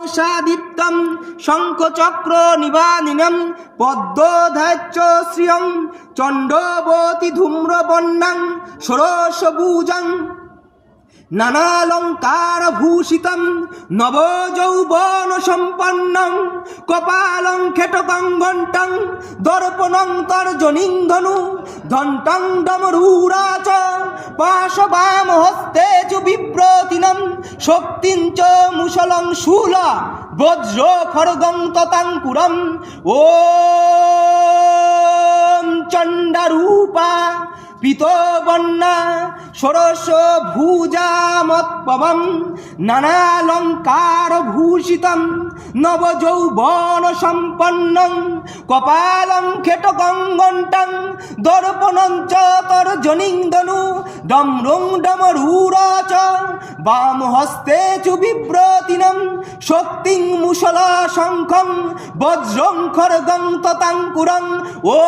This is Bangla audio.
সাদীপ্তম শঙ্খচক্র নিবানিনম পদ্মধাচ্য শ্রিয়ং চণ্ডবতী ধূম্রবর্ণাং ষোড়শভুজং নানালঙ্কার ভূষিতম নবযৌবন সম্পন্নং কপালং খেটকং ঘণ্টং দর্পণং তর্জনীং ধনু ঘণ্টং ডমরুরাচ পাশবাম হস্তে চ বিব্রতিনম শক্তিং চ মুসলং শূল বজ্র খড়গং ততাঙ্কুরম ওম চণ্ডারূপা পীতবর্ণা ষোড়শ ভুজামৎপবম নানালঙ্কার ভূষিতম নবযৌবন সম্পন্নং কপালং খেটকং ঘণ্টং দর্পণং চ তর্জনীং ধনু ডমরুং ডমরুরাচ বাম হস্তে চ বিব্রতিনম শক্তিং মুসলা শঙ্খং বজ্রং খড়গং ততাঙ্কুরং ও